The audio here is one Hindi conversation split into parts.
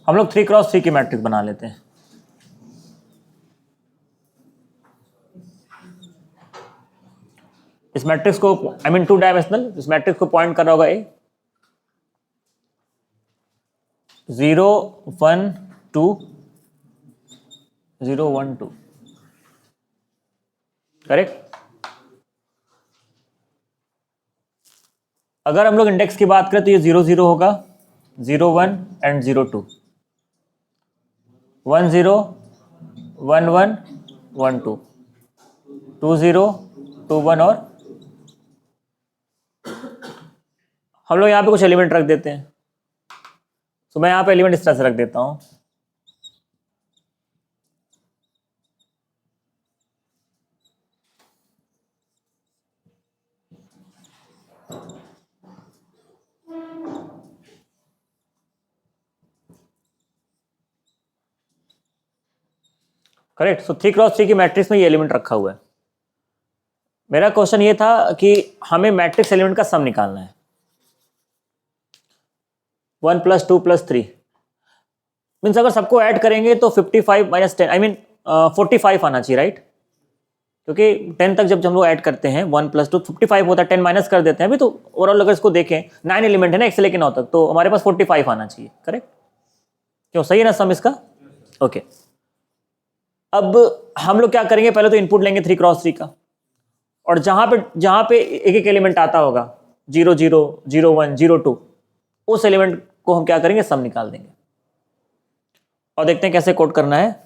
हम लोग 3x3 की मैट्रिक्स बना लेते हैं। इस मैट्रिक्स को आई मीन 2 डायमेंशनल, इस मैट्रिक्स को पॉइंट कर रहा होगा ए 0 1 2 0 1 2, करेक्ट। अगर हम लोग इंडेक्स की बात करें तो ये 0 0 होगा, 0 1 एंड 0 2, 1 0 1 1 1 2, 2 0 2 1 और हम लोग यहाँ पे कुछ एलिमेंट रख देते हैं। तो मैं यहाँ पे एलिमेंट इस तरह से रख देता हूँ। करेक्ट। सो 3x3 की मैट्रिक्स में ये एलिमेंट रखा हुआ है। मेरा क्वेश्चन ये था कि हमें मैट्रिक्स एलिमेंट का सम निकालना है। 1 + 2 + 3 मीन्स अगर सबको ऐड करेंगे तो 55 - 10 आई मीन 45 आना चाहिए, राइट? क्योंकि 10 तक जब हम लोग ऐड करते हैं 1 + 2 55 होता है, 10 माइनस कर देते हैं अभी। तो ओवरऑल अगर इसको देखें 9 एलिमेंट है ना, 1 से लेकर 9 तक, तो हमारे पास 45 आना चाहिए, करेक्ट? क्यों, सही है ना सम इसका? ओके। अब हम लोग क्या करेंगे, पहले तो इनपुट लेंगे 3x3 का, और जहां पे एक एक एलिमेंट आता होगा 0 0 0 1 0 2, उस एलिमेंट को हम क्या करेंगे, सम निकाल देंगे और देखते हैं कैसे कोड करना है।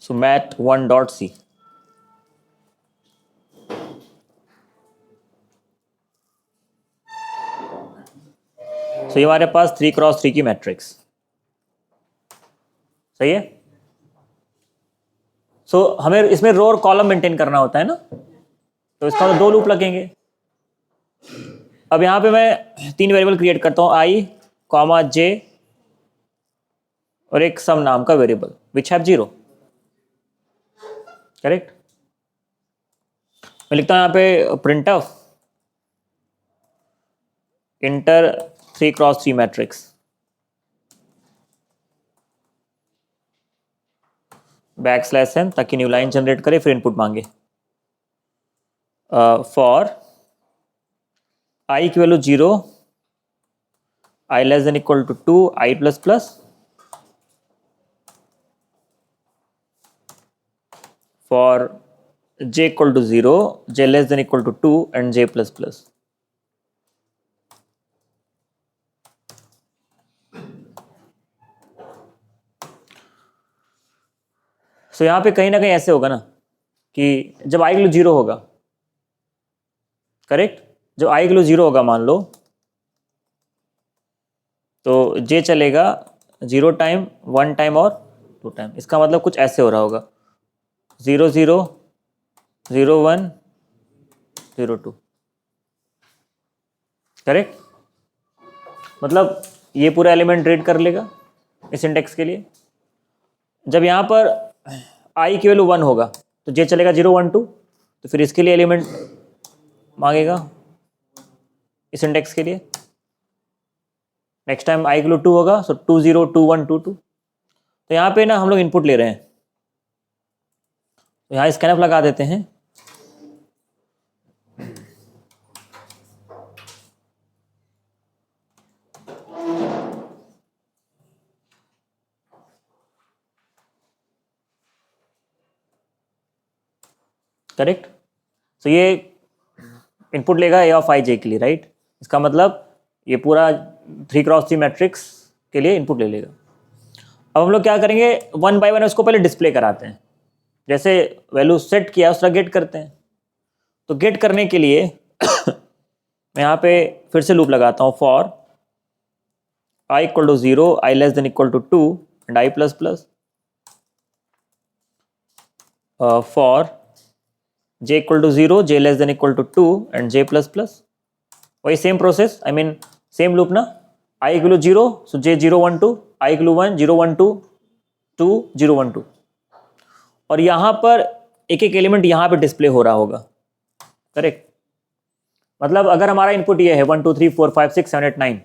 So mat1.c, तो ये हमारे पास 3x3 की मैट्रिक्स, सही है। सो हमें इसमें रो और कॉलम मेंटेन करना होता है ना, तो इसका तो 2 लूप लगेंगे। अब यहां पे मैं 3 वेरिएबल क्रिएट करता हूं, i, j और एक सम नाम का वेरिएबल विच हैव 0, करेक्ट। मैं लिखता हूं यहां पे printf inter 3x3 matrix \n, ताकि न्यू लाइन जनरेट करे, फिर इनपुट मांगे। फॉर i की value 0, i <= 2, i++, for j = 0, j <= 2 and j++। सो यहाँ पे कहीं ना कहीं ऐसे होगा ना कि जब i की 0 होगा, करेक्ट, जब i की 0 होगा मान लो, तो j चलेगा 0 टाइम, 1 टाइम और 2 टाइम। इसका मतलब कुछ ऐसे हो रहा होगा 0 0 0 1 0 2, करेक्ट। मतलब ये पूरा एलिमेंट रीड कर लेगा इस इंडेक्स के लिए। जब यहाँ पर i की वैल्यू 1 होगा तो j चलेगा 0 1 2, तो फिर इसके लिए एलिमेंट मांगेगा इस इंडेक्स के लिए। नेक्स्ट टाइम i की वैल्यू 2 होगा, सो 2 0 2 1 2 2। तो यहाँ पे ना हम लोग इनपुट ले रहे हैं, तो यहाँ स्कैनफ लगा देते हैं। करेक्ट। तो ये इनपुट लेगा a ऑफ i j के लिए, राइट। इसका मतलब ये पूरा 3x3 मैट्रिक्स के लिए इनपुट ले लेगा। अब हम लोग क्या करेंगे, 1 बाय 1 उसको पहले डिस्प्ले कराते हैं। जैसे वैल्यू सेट किया उस तरह गेट करते हैं। तो गेट करने के लिए मैं यहाँ पे फिर से लूप लगाता हूँ, for i = 0, i <= 2 and i++, for j = 0, j <= 2 and j++, वही same process, I mean same loop ना, I equal 0, so J 0 1 2, I equal 1 0 1 2 2 0 1 2, और यहाँ पर एक एक एलिमेंट यहाँ पे डिस्प्ले हो रहा होगा, करेक्ट। मतलब अगर हमारा इनपुट ये है 1 2 3 4 5 6 7 8 9,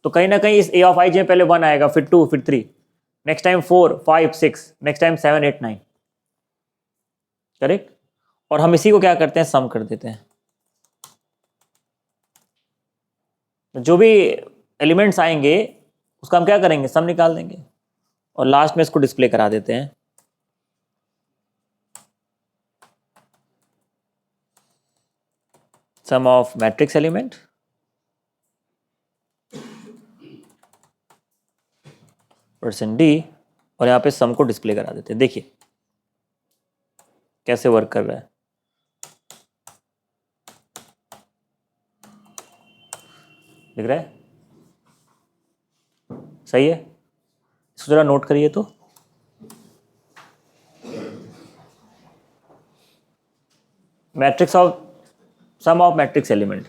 तो कहीं ना कहीं इस ए ऑफ आई जे पहले 1 आएगा, फिर 2, फिर 3, next time 4 5 6, next time 7 8 9, correct. और हम इसी को क्या करते हैं, सम कर देते हैं। जो भी एलिमेंट्स आएंगे उसका हम क्या करेंगे, सम निकाल देंगे, और लास्ट में इसको डिस्प्ले करा देते हैं। Sum of matrix element percent D, और यहाँ पे सम को डिस्प्ले करा देते हैं। देखिए कैसे वर्क कर रहा है, दिख रहा है, सही है। इसको जरा नोट करिए तो, matrix of sum of matrix element,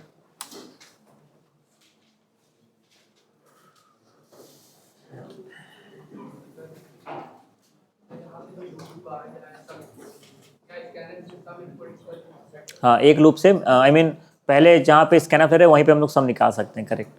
हाँ एक लूप से, आई मीन पहले जहाँ पे स्कैनअप है वहीं पे हम लोग सम निकाल सकते हैं, करेक्ट।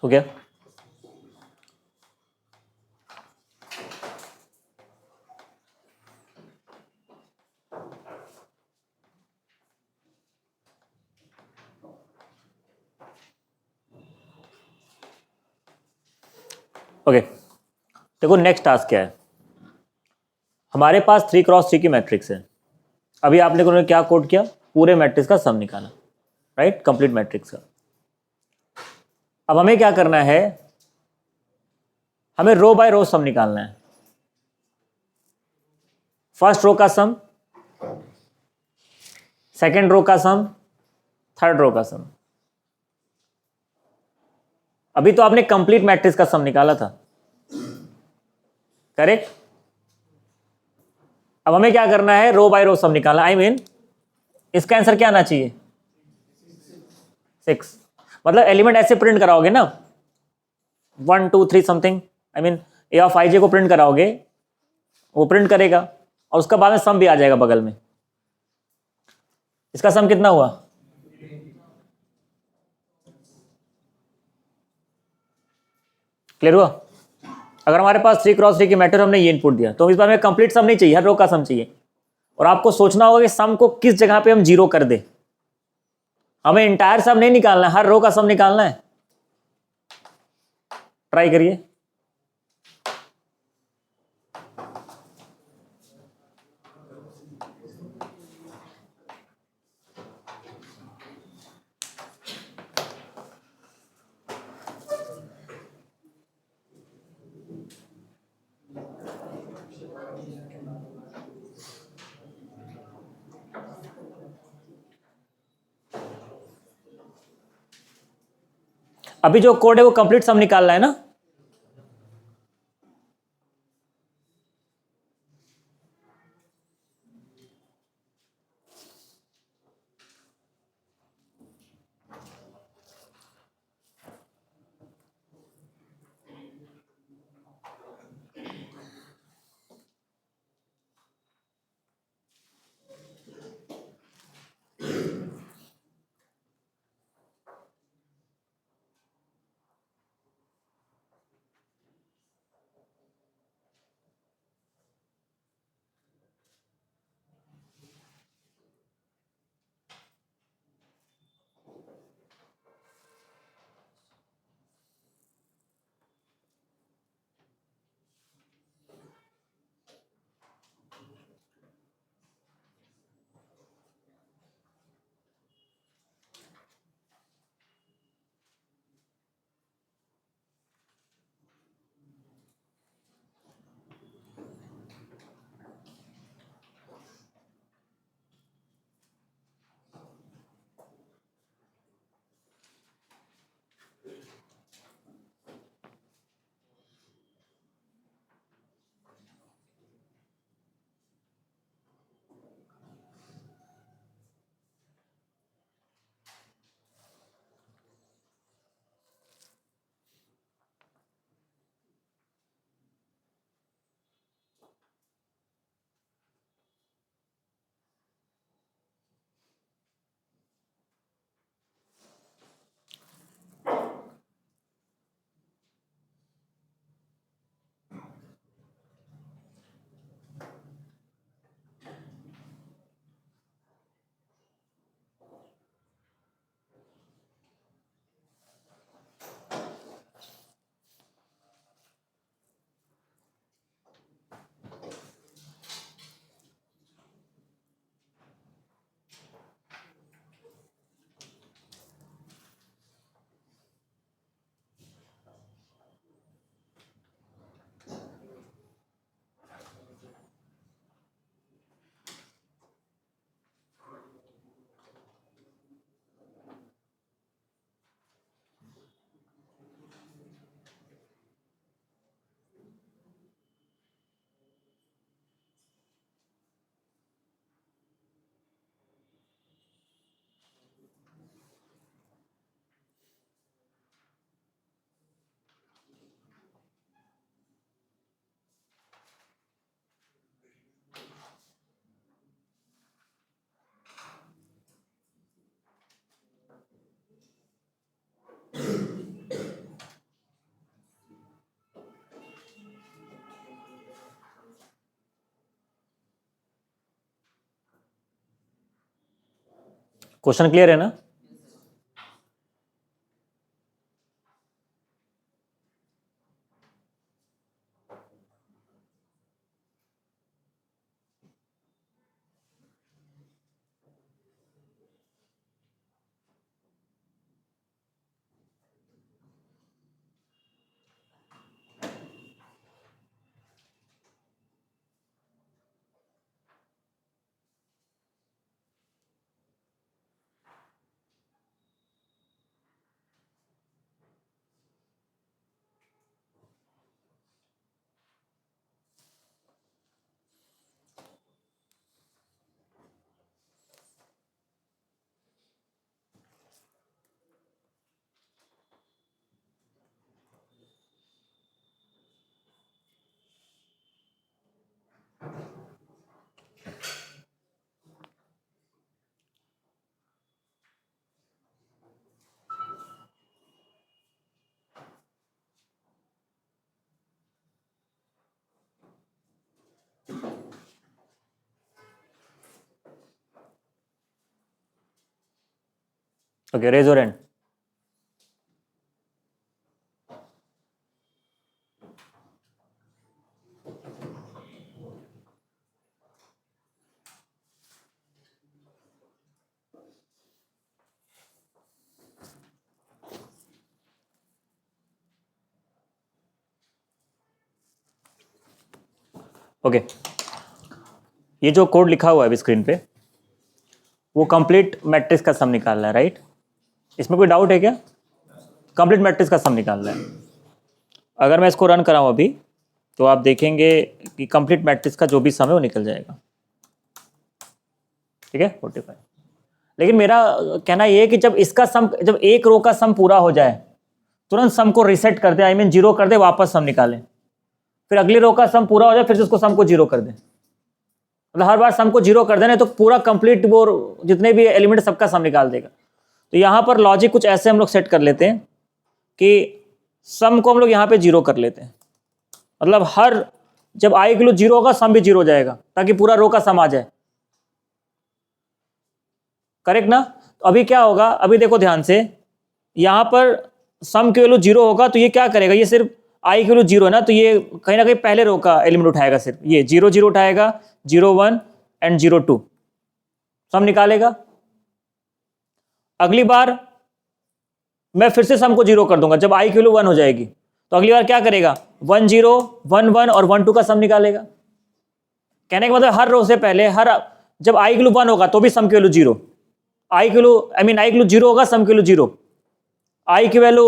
हो गया। ओके, देखो नेक्स्ट टास्क क्या है। हमारे पास 3x3 की मैट्रिक्स है। अभी आपने को क्या कोड किया, पूरे मैट्रिक्स का सम निकाला, राइट, कंप्लीट मैट्रिक्स का। अब हमें क्या करना है, हमें रो बाय रो सम निकालना है। फर्स्ट रो का सम, सेकेंड रो का सम, थर्ड रो का सम। अभी तो आपने कंप्लीट मैट्रिक्स का सम निकाला था, करेक्ट। अब हमें क्या करना है, रो बाय रो सम निकालना। आई मीन इसका आंसर क्या आना चाहिए, 6। मतलब एलिमेंट ऐसे प्रिंट कराओगे ना, 1 2 3 something, I mean A of I J को प्रिंट कराओगे, वो प्रिंट करेगा और उसका बाद में सम भी आ जाएगा बगल में। इसका सम कितना हुआ, क्लियर हुआ। अगर हमारे पास 3x3 की मैट्रिक्स, हमने ये इनपुट दिया, तो इस बार हमें कंप्लीट सम नहीं चाहिए, हर रो का सम चाहिए। और आपको सोचना होगा कि सम को किस जगह पे हम जीरो कर दे। हमें इंटायर सम नहीं निकालना है, हर रो का सम निकालना है। ट्राई करिए। अभी जो कोड है वो कंप्लीट सम निकालना है ना। क्वेश्चन क्लियर है ना। Okay, raise your hand. Okay, ये जो कोड लिखा हुआ है अभी स्क्रीन पे, वो कंप्लीट मैट्रिक्स का सम निकाल रहा है, राइट? इसमें कोई डाउट है क्या? कंप्लीट मैट्रिक्स का सम निकाल रहा है। अगर मैं इसको रन कराऊं अभी, तो आप देखेंगे कि कंप्लीट मैट्रिक्स का जो भी सम है वो निकल जाएगा। ठीक है, 45। लेकिन मेरा कहना ये है कि जब इसका सम, जब एक रो का सम पूरा हो जाए, तुरंत सम को रिसेट कर दे, आई मीन जीरो कर दे, वापस सम निकालें। फिर अगली रो का सम पूरा हो जाए, फिर से उसको सम को जीरो कर दें। मतलब हर बार सम को जीरो कर देना तो पूरा कंप्लीट वो जितने भी एलिमेंट सबका सम निकाल देगा। तो यहां पर लॉजिक कुछ ऐसे हम लोग सेट कर लेते हैं कि सम को हम लोग यहां पे जीरो कर लेते हैं। मतलब हर जब आई किलो जीरो होगा, सम भी जीरो हो जाएगा, ताकि पूरा रो का सम आ जाए। करेक्ट ना? तो अभी क्या होगा, अभी देखो ध्यान से, यहां पर सम की वैल्यू जीरो होगा, तो ये क्या करेगा, ये सिर्फ आई की वैल्यू जीरो है ना, तो ये कहीं ना कहीं पहले रो का एलिमेंट उठाएगा, सिर्फ ये जीरो जीरो उठाएगा, 0 1 एंड 0 2 सम निकालेगा। अगली बार मैं फिर से सम को जीरो कर दूंगा जब आई की वैल्यू 1 हो जाएगी, तो अगली बार क्या करेगा, 1 0 1 1 और 1 2 का सम निकालेगा। कहने का मतलब हर रो से पहले, हर जब आई की वैल्यू 1 होगा तो भी सम की वैल्यू जीरो, आई की वैल्यू आई मीन आई की वैल्यू जीरो होगा, सम की वैल्यू जीरो, आई की वैल्यू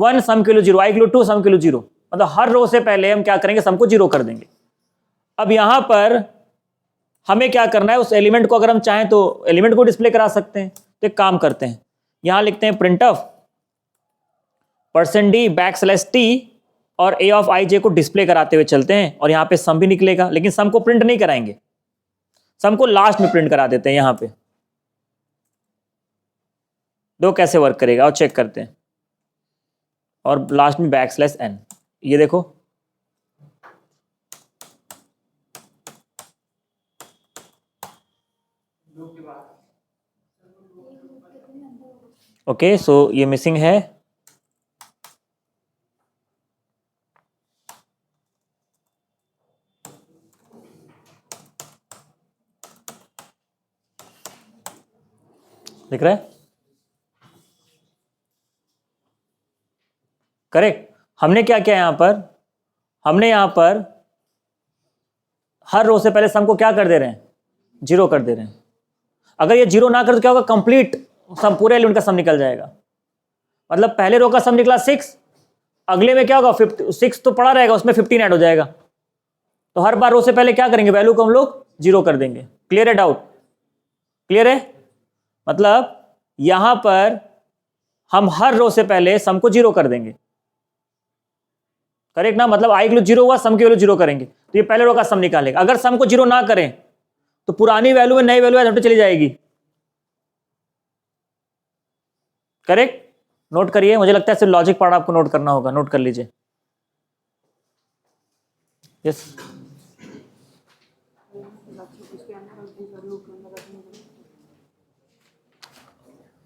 1 सम की वैल्यू जीरो, आई की वैल्यू 2 सम की वैल्यू जीरो। मतलब हर रो से पहले हम क्या करेंगे, सम को जीरो कर देंगे। अब यहां पर हमें क्या करना है, उस एलिमेंट को अगर हम चाहें तो एलिमेंट को डिस्प्ले करा सकते हैं। तो एक काम करते हैं, यहां लिखते हैं प्रिंटफ %d \t और a ऑफ i j को डिस्प्ले कराते हुए चलते हैं, और यहां पे सम भी निकलेगा, लेकिन सम को प्रिंट नहीं कराएंगे, सम को लास्ट में प्रिंट करा देते हैं। यहां पे दो कैसे वर्क करेगा और चेक करते हैं। और लास्ट में \n, ये देखो, ओके, सो ये मिसिंग है। दिख रहा है? करेक्ट। हमने क्या किया यहां पर, हमने यहां पर हर रो से पहले सम को क्या कर दे रहे हैं, जीरो कर दे रहे हैं। अगर ये जीरो ना कर तो क्या होगा, कंप्लीट सम, पूरे एलिमेंट का सम निकल जाएगा। मतलब पहले रो का सम निकला 6, अगले में क्या होगा, 6 तो पड़ा रहेगा, उसमें 15 ऐड हो जाएगा। तो हर बार रो से पहले क्या करेंगे, वैल्यू को हम लोग जीरो कर देंगे। क्लियर है? डाउट क्लियर है? मतलब यहां पर हम हर रो से पहले सम को जीरो कर देंगे। करेक्ट ना? मतलब आई की वैल्यू जीरो हुआ, सम की वैल्यू जीरो करेंगे, तो ये पहले रो का सम निकालेगा। अगर सम को जीरो ना करें तो पुरानी वैल्यू में नई वैल्यू ऐड चली जाएगी। करेक्ट? नोट करिए, मुझे लगता है सिर्फ लॉजिक पार्ट आपको नोट करना होगा, नोट कर लीजिए। यस,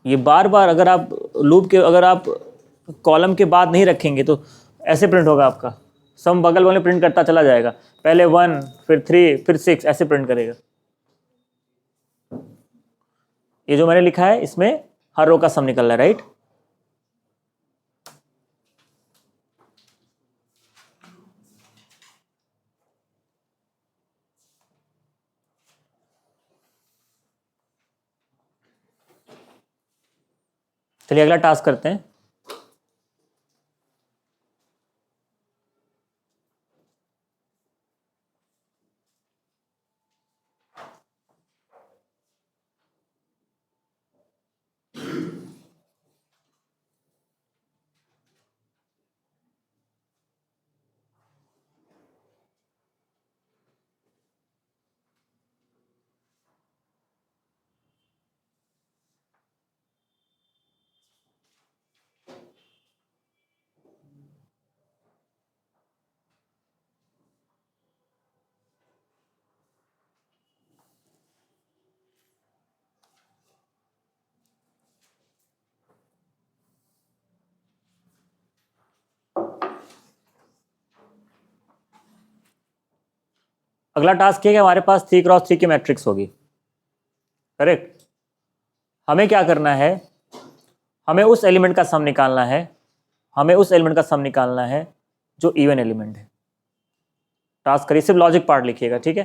ये बार बार अगर आप लूप के, अगर आप कॉलम के बाद नहीं रखेंगे तो ऐसे प्रिंट होगा आपका, सम बगल वाले प्रिंट करता चला जाएगा, पहले 1 फिर 3 फिर 6 ऐसे प्रिंट करेगा। ये जो मैंने लिखा है इसमें हर रो का सम निकल रहा है, राइट? चलिए अगला टास्क करते हैं। अगला टास्क है कि हमारे पास 3x3 की मैट्रिक्स होगी, करेक्ट। हमें क्या करना है, हमें उस एलिमेंट का सम निकालना है, हमें उस एलिमेंट का सम निकालना है जो इवन एलिमेंट है। टास्क करिए, सिर्फ लॉजिक पार्ट लिखिएगा, ठीक है।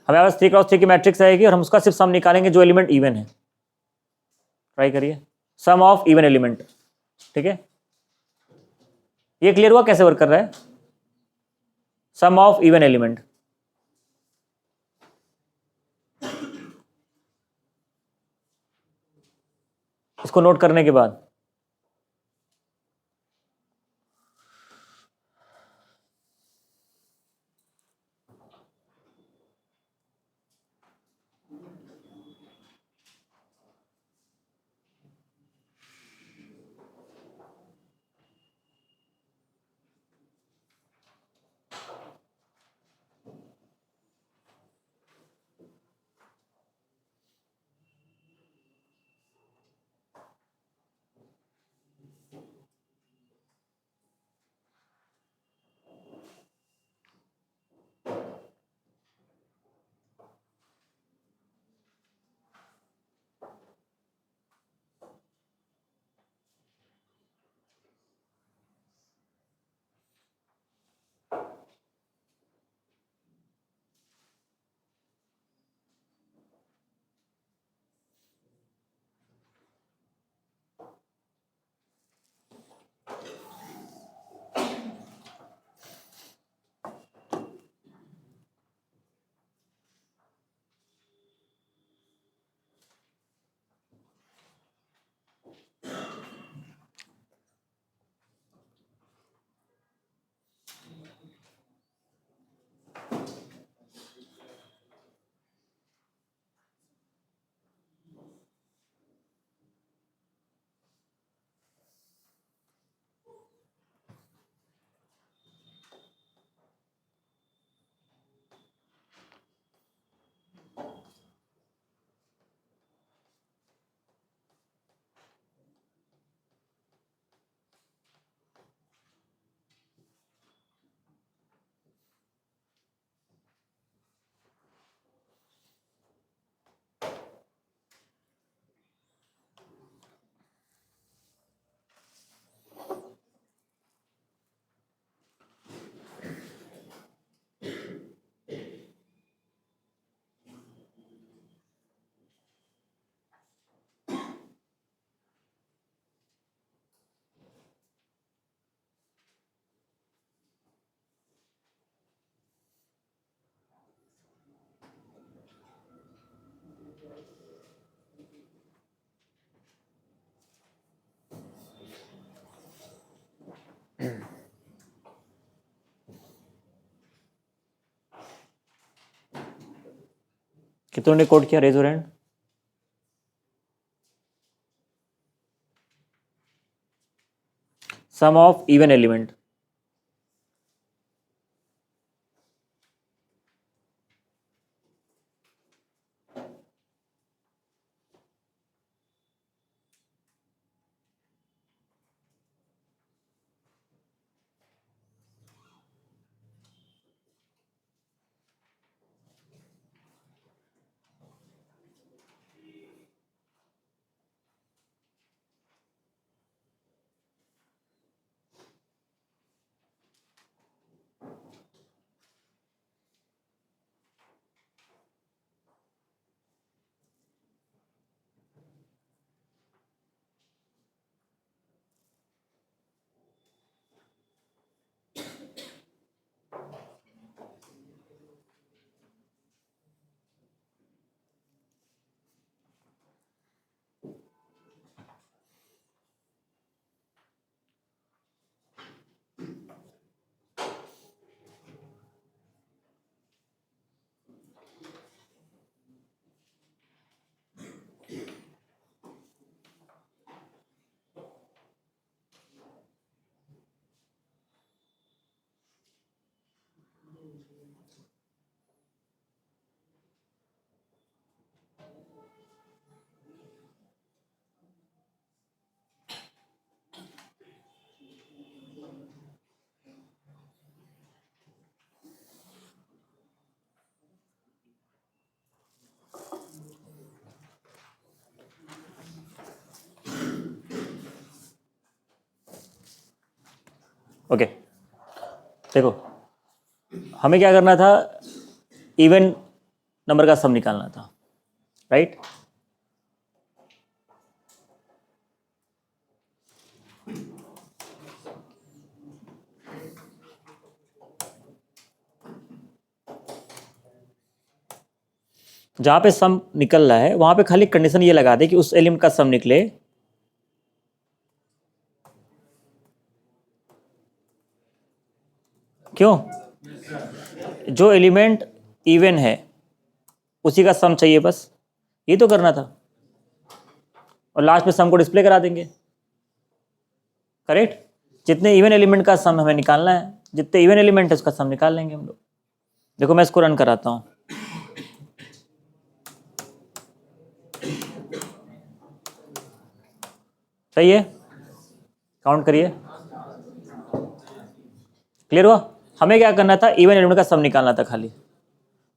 हमारे पास 3x3 की मैट्रिक्स आएगी और हम उसका सिर्फ सम निकालेंगे जो एलिमेंट इवन है। ट्राई करिए, सम ऑफ इवन एलिमेंट, ठीक है। ये क्लियर हुआ कैसे वर्क कर रहा है? सम ऑफ इवन एलिमेंट, इसको नोट करने के बाद कितनों ने कोड किया? Raise your hand. Sum of even element, okay देखो, हमें क्या करना था, इवन नंबर का सम निकालना था, राइट? जहां पे सम निकल रहा है वहां पे खाली कंडीशन ये लगा दे कि उस एलिमेंट का सम निकले क्यों, जो एलिमेंट इवन है उसी का सम चाहिए, बस ये तो करना था, और लास्ट में सम को डिस्प्ले करा देंगे, करेक्ट? जितने इवन एलिमेंट का सम हमें निकालना है, जितने इवन एलिमेंट है उसका सम निकाल लेंगे हम लोग। देखो मैं इसको रन कराता हूं, सही है, काउंट करिए, क्लियर हुआ? हमें क्या करना था, इवन एलिमेंट का सम निकालना था खाली।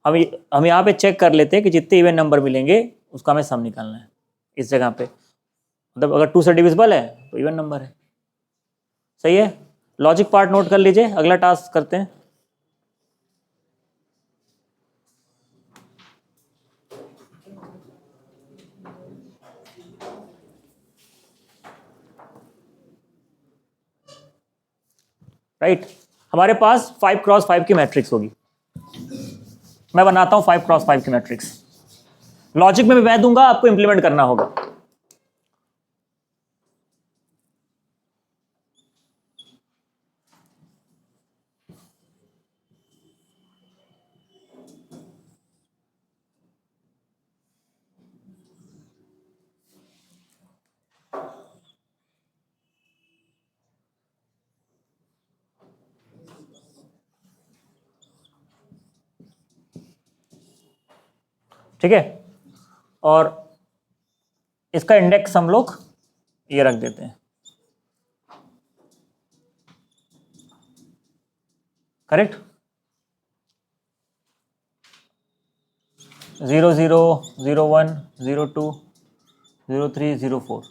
हम यहाँ पे चेक कर लेते हैं कि जितने इवन नंबर मिलेंगे उसका हमें सम निकालना है इस जगह पे, मतलब अगर 2 से डिविजिबल है तो इवन नंबर है, सही है? लॉजिक पार्ट नोट कर लीजिए, अगला टास्क करते हैं। राइट, हमारे पास 5x5 की मैट्रिक्स होगी, मैं बनाता हूं 5x5 की मैट्रिक्स। लॉजिक में मैं दूंगा, आपको इंप्लीमेंट करना होगा। ठीक है, और इसका इंडेक्स हम लोग ये रख देते हैं, करेक्ट? 0 0 0 1 0 2 0 3 0 4,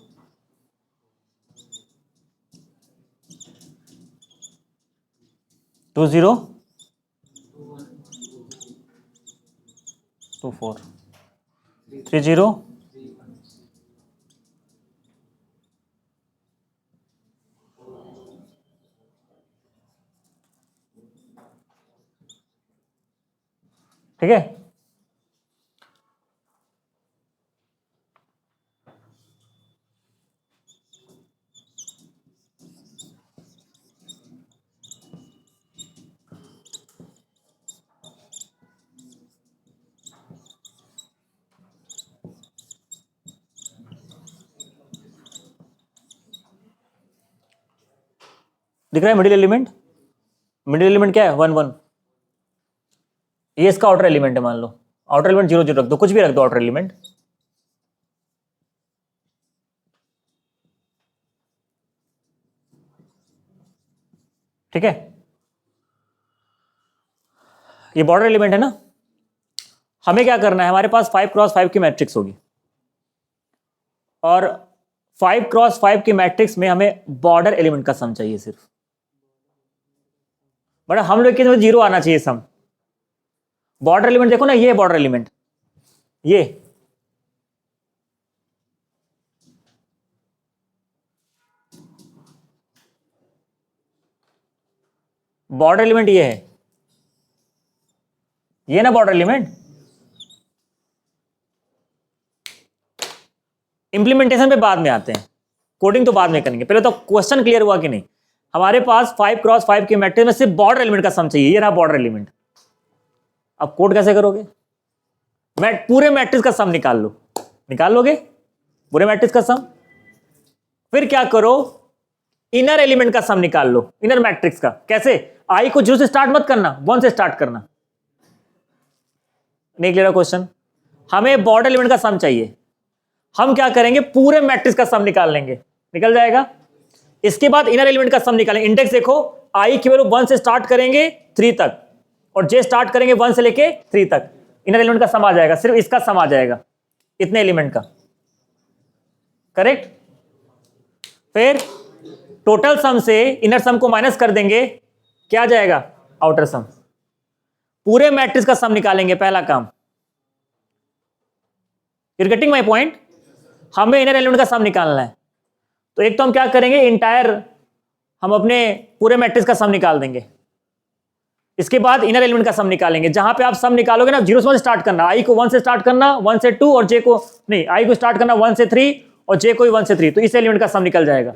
टू 0 2 4 3 0 ठीक है। दिख रहा है मिडिल एलिमेंट? मिडिल एलिमेंट क्या है? 1 1, ये इसका आउटर एलिमेंट है, मान लो आउटर एलिमेंट 0 0 रख दो, कुछ भी रख दो आउटर एलिमेंट, ठीक है? ये बॉर्डर एलिमेंट है ना। हमें क्या करना है, हमारे पास 5x5 की मैट्रिक्स होगी, और 5x5 की मैट्रिक्स में हमें बॉर्डर एलिमेंट का सम चाहिए सिर्फ, बट हम लोग के 0 आना चाहिए सम। बॉर्डर एलिमेंट देखो ना, ये बॉर्डर एलिमेंट, ये बॉर्डर एलिमेंट ये है, ये ना बॉर्डर एलिमेंट। इंप्लीमेंटेशन पे बाद में आते हैं, कोडिंग तो बाद में करेंगे, पहले तो क्वेश्चन क्लियर हुआ कि नहीं? हमारे पास 5x5 की मैट्रिक्स में सिर्फ बॉर्डर एलिमेंट का सम चाहिए, ये रहा बॉर्डर एलिमेंट। अब कोड कैसे करोगे? पूरे मैट्रिक्स का सम निकाल लो, निकाल लोगे पूरे मैट्रिक्स का सम। फिर क्या करो, इनर एलिमेंट का सम निकाल लो, इनर मैट्रिक्स का। कैसे? आई को 0 से स्टार्ट मत करना, 1 से स्टार्ट करना। नहीं क्लियर क्वेश्चन? हमें बॉर्डर एलिमेंट का सम चाहिए, हम क्या करेंगे, पूरे मैट्रिक्स का सम निकाल लेंगे, निकल जाएगा। इसके बाद इनर एलिमेंट का सम निकालेंगे। इंडेक्स देखो, आई की वैल्यू 1 से स्टार्ट करेंगे 3 तक, और जे स्टार्ट करेंगे 1 से लेके 3 तक। इनर एलिमेंट का सम आ जाएगा, सिर्फ इसका सम आ जाएगा, इतने एलिमेंट का, करेक्ट? फिर टोटल सम से इनर सम को माइनस कर देंगे, क्या आ जाएगा? आउटर सम। पूरे मैट्रिक्स का सम निकालेंगे, पहला काम। You getting my point? हमें इनर एलिमेंट का सम निकालना है, तो एक तो हम क्या करेंगे, इंटायर हम अपने पूरे मैट्रिक्स का सम निकाल देंगे। इसके बाद इनर एलिमेंट का सम निकालेंगे। जहां पे आप सम निकालोगे ना, 0 से स्टार्ट करना, आई को 1 से स्टार्ट करना, 1 से 2 और जे को नहीं, आई को स्टार्ट करना 1 से 3 और जे को 1 से 3, तो इस एलिमेंट का सम निकल जाएगा।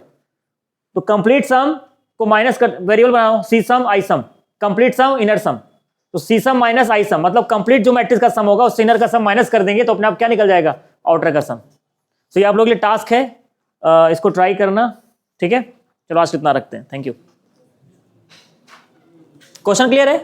तो कंप्लीट सम को माइनस कर, वेरिएबल बनाओ, सी सम आई सम, कंप्लीट सम इनर सम। तो सी सम माइनस आई सम मतलब कंप्लीट जो मैट्रिक्स का सम होगा उससे इनर का सम माइनस कर देंगे, तो अपने आप क्या निकल जाएगा? आउटर का सम। तो ये आप लोगों के लिए टास्क है, इसको ट्राई करना, ठीक है? चलो आज कितना रखते हैं, थैंक यू। क्वेश्चन क्लियर है?